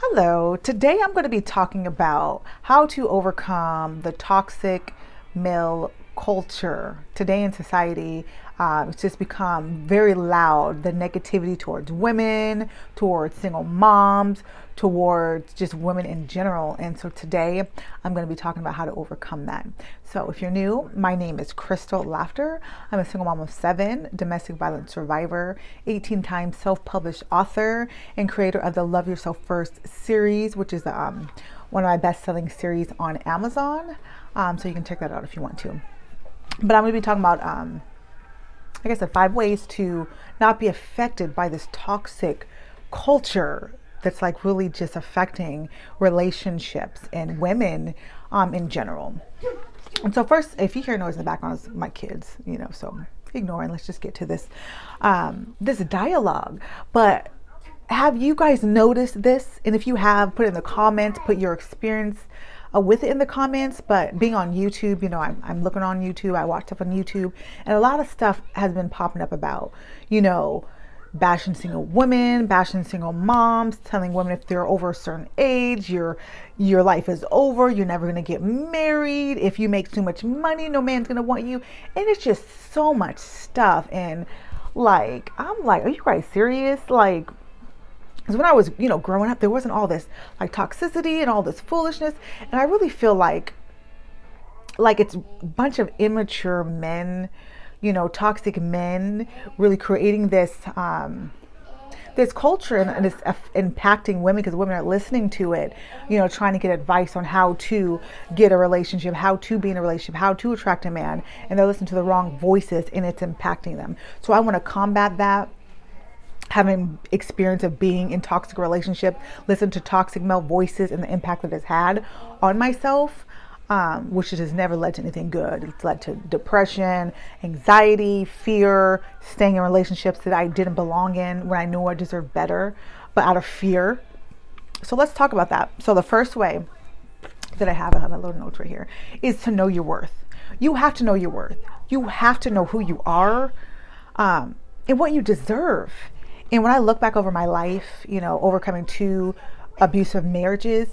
Hello, today I'm going to be talking about how to overcome the toxic male culture. Today in society, it's just become very loud, the negativity towards women, towards single moms, towards just women in general. And so today I'm going to be talking about how to overcome that. So if you're new, my name is Crystal Laughter. I'm a single mom of 7, domestic violence survivor, 18 times self-published author, and creator of the Love Yourself First series, which is one of my best-selling series on Amazon. So you can check that out if you want to. But I'm going to be talking about, like I said, 5 ways to not be affected by this toxic culture that's like really just affecting relationships and women in general. And so first, if you hear noise in the background, it's my kids, so ignore and let's just get to this dialogue. But have you guys noticed this? And if you have, put it in the comments, put your experience with it in the comments. But being on YouTube, I'm looking on YouTube, I watch stuff on YouTube, and a lot of stuff has been popping up about, bashing single women, bashing single moms, telling women if they're over a certain age, your life is over, you're never gonna get married, if you make too much money, no man's gonna want you. And it's just so much stuff. And I'm like, are you guys serious? Because when I was, growing up, there wasn't all this toxicity and all this foolishness. And I really feel like it's a bunch of immature men, toxic men, really creating this culture, and it's impacting women because women are listening to it, trying to get advice on how to get a relationship, how to be in a relationship, how to attract a man, and they're listening to the wrong voices, and it's impacting them. So I want to combat that. Having experience of being in toxic relationship, listen to toxic male voices and the impact that it's had on myself, which has never led to anything good. It's led to depression, anxiety, fear, staying in relationships that I didn't belong in when I knew I deserved better, but out of fear. So let's talk about that. So the first way that I have my little notes right here, is to know your worth. You have to know your worth. You have to know who you are, and what you deserve. And when I look back over my life, overcoming 2 abusive marriages,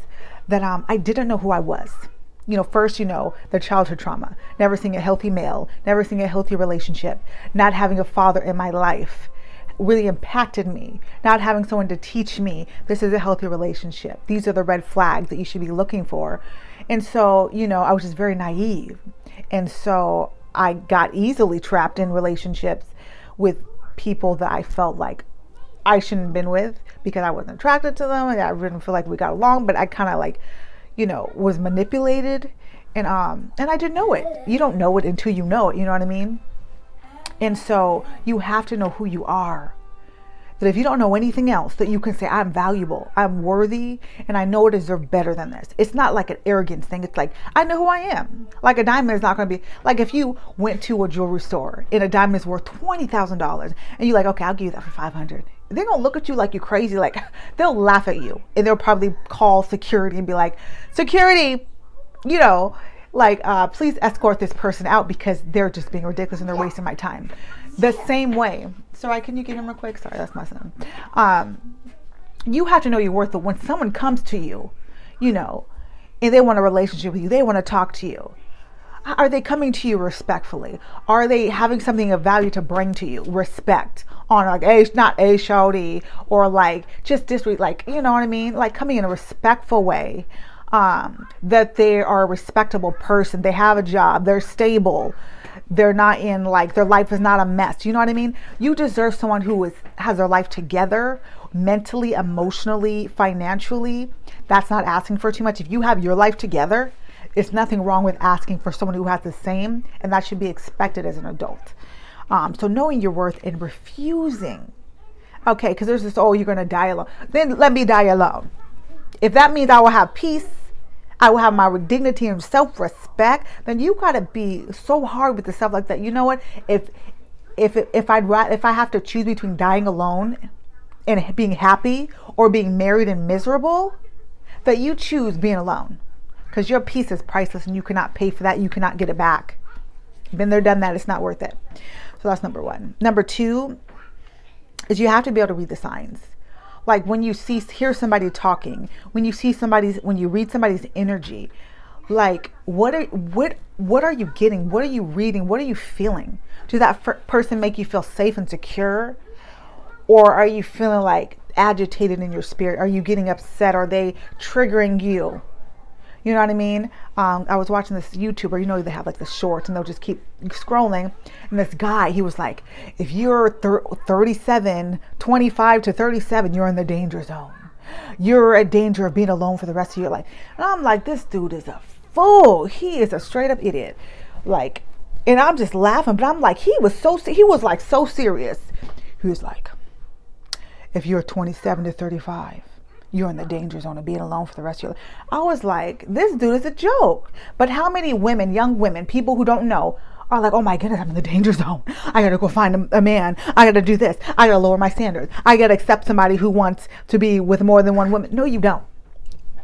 that I didn't know who I was. First, the childhood trauma, never seeing a healthy male, never seeing a healthy relationship, not having a father in my life really impacted me. Not having someone to teach me this is a healthy relationship. These are the red flags that you should be looking for. And so, I was just very naive. And so I got easily trapped in relationships with people that I felt like I shouldn't have been with because I wasn't attracted to them. I didn't feel like we got along, but I kind of was manipulated, and I didn't know it. You don't know it until you know it, you know what I mean? And so you have to know who you are. That if you don't know anything else, that you can say, I'm valuable, I'm worthy, and I know I deserve better than this. It's not like an arrogance thing. It's like, I know who I am. Like a diamond is not going to be, like if you went to a jewelry store and a diamond is worth $20,000 and you're like, okay, I'll give you that for 500. They're going to look at you like you're crazy. Like they'll laugh at you, and they'll probably call security and be like, security, please escort this person out because they're just being ridiculous and they're wasting my time. The same way. Sorry, can you get him real quick? Sorry, that's my son. You have to know your worth. But when someone comes to you, and they want a relationship with you, they want to talk to you. Are they coming to you respectfully? Are they having something of value to bring to you? Respect, honor, not a shawty, or just disrespect, you know what I mean? Coming in a respectful way, that they are a respectable person. They have a job. They're stable. They're not in their life is not a mess. You know what I mean? You deserve someone who has their life together, mentally, emotionally, financially. That's not asking for too much. If you have your life together, it's nothing wrong with asking for someone who has the same, and that should be expected as an adult. So knowing your worth and refusing. Okay, because there's this, you're going to die alone. Then let me die alone. If that means I will have peace, I will have my dignity and self-respect, then you got to be so hard with the stuff like that. You know what? If I have to choose between dying alone and being happy or being married and miserable, that you choose being alone. Because your peace is priceless and you cannot pay for that. You cannot get it back. Been there, done that. It's not worth it. So that's number 1. Number 2 is you have to be able to read the signs. Like when you hear somebody talking, when you read somebody's energy, like what are you getting? What are you reading? What are you feeling? Does that person make you feel safe and secure? Or are you feeling like agitated in your spirit? Are you getting upset? Are they triggering you? You know what I mean? I was watching this YouTuber, they have like the shorts and they'll just keep scrolling. And this guy, he was like, if you're 25 to 37, you're in the danger zone. You're at danger of being alone for the rest of your life. And I'm like, this dude is a fool. He is a straight up idiot. Like, and I'm just laughing, but I'm like, he was like so serious. He was like, if you're 27 to 35, you're in the danger zone of being alone for the rest of your life. I was like, this dude is a joke. But how many women, young women, people who don't know, are like, oh my goodness, I'm in the danger zone. I gotta go find a man. I gotta do this. I gotta lower my standards. I gotta accept somebody who wants to be with more than one woman. No, you don't.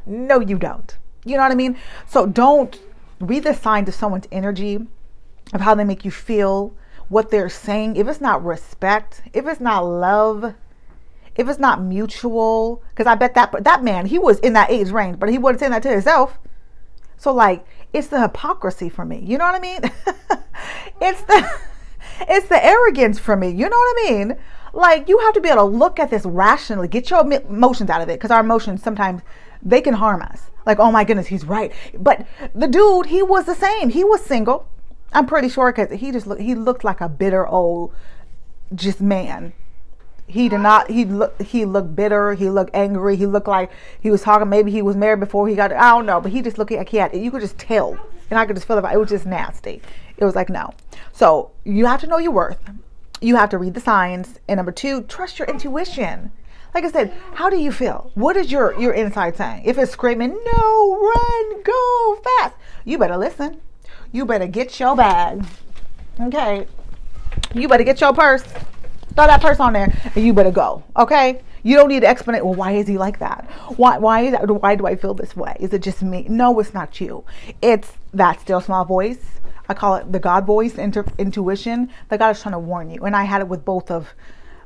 No, you don't. You know what I mean? So don't read the signs of someone's energy, of how they make you feel, what they're saying. If it's not respect, if it's not love, if it's not mutual, because I bet that man, he was in that age range, but he wasn't saying that to himself. So like, it's the hypocrisy for me. You know what I mean? it's the arrogance for me. You know what I mean? Like, you have to be able to look at this rationally, get your emotions out of it, because our emotions sometimes they can harm us. Like, oh my goodness, he's right. But the dude, he was the same. He was single. I'm pretty sure, because he looked like a bitter old just man. He did not, he looked bitter. He looked angry. He looked like he was talking. Maybe he was married before he got, I don't know, but he just looked like he had, you could just tell. And I could just feel it was just nasty. It was like, no. So you have to know your worth. You have to read the signs. And number 2, trust your intuition. Like I said, how do you feel? What is your inside saying? If it's screaming, no, run, go fast, you better listen. You better get your bag. Okay. You better get your purse. Throw that purse on there and you better go. Okay. You don't need to explain it. Well, why is he like that? Why is that? Why do I feel this way? Is it just me? No, it's not you. It's that still small voice. I call it the God voice, intuition. That God is trying to warn you. And I had it with both of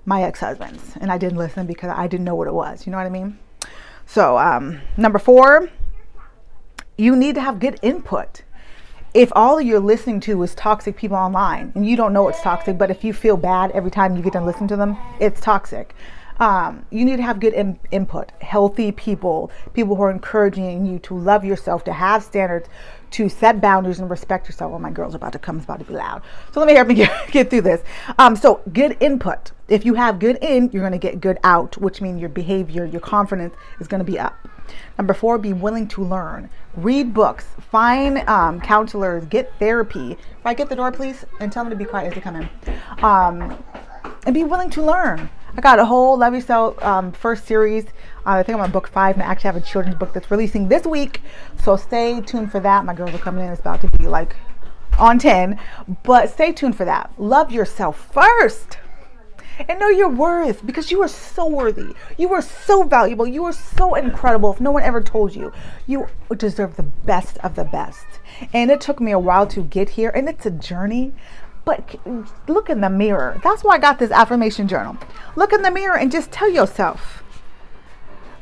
my ex-husbands, and I didn't listen because I didn't know what it was. You know what I mean? So number 4, you need to have good input. If all you're listening to is toxic people online and you don't know it's toxic, but if you feel bad every time you get to listen to them, it's toxic. You need to have good input, healthy people who are encouraging you to love yourself, to have standards, to set boundaries and respect yourself. Well, my girl's about to come. It's about to be loud. So let me help me get through this. So good input. If you have good in, you're going to get good out, which means your behavior, your confidence is going to be up. Number 4, be willing to learn. Read books. Find counselors. Get therapy. If I get the door, please, and tell them to be quiet as they come in. And be willing to learn. I got a whole Love Yourself first series. I think I'm on book 5, and I actually have a children's book that's releasing this week. So stay tuned for that. My girls are coming in. It's about to be like on 10. But stay tuned for that. Love yourself first. And know your worth, because you are so worthy. You are so valuable. You are so incredible. If no one ever told you, you deserve the best of the best. And it took me a while to get here, and it's a journey. But look in the mirror. That's why I got this affirmation journal. Look in the mirror and just tell yourself,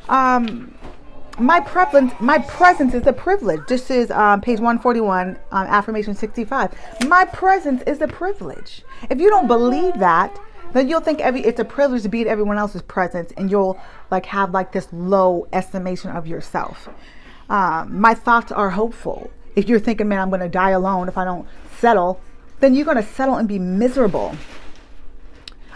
my presence is a privilege. This is page 141, affirmation 65. My presence is a privilege. If you don't believe that, then you'll think it's a privilege to be at everyone else's presence, and you'll have this low estimation of yourself. My thoughts are hopeful. If you're thinking, man, I'm going to die alone if I don't settle, then you're going to settle and be miserable.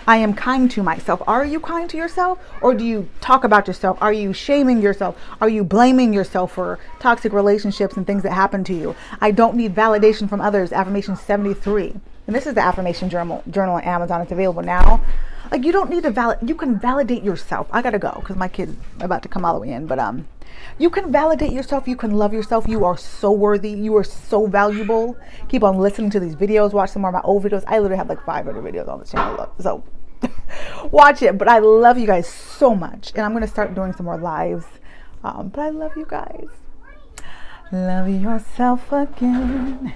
I am kind to myself. Are you kind to yourself? Or do you talk about yourself? Are you shaming yourself? Are you blaming yourself for toxic relationships and things that happen to you? I don't need validation from others. Affirmation 73. And this is the affirmation journal on Amazon. It's available now. You don't need to you can validate yourself. I got to go because my kid's about to come all the way in. But you can validate yourself. You can love yourself. You are so worthy. You are so valuable. Keep on listening to these videos. Watch some more of my old videos. I literally have 500 videos on this channel. So watch it. But I love you guys so much. And I'm going to start doing some more lives. But I love you guys. Love yourself again.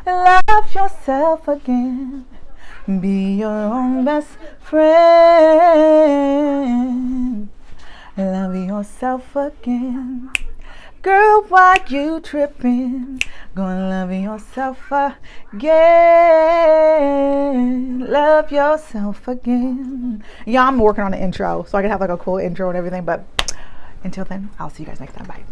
Love yourself again. Be your own best friend. Love yourself again. Girl, why you tripping? Gonna love yourself again. Love yourself again. Yeah, I'm working on the intro so I can have like a cool intro and everything. But until then, I'll see you guys next time. Bye.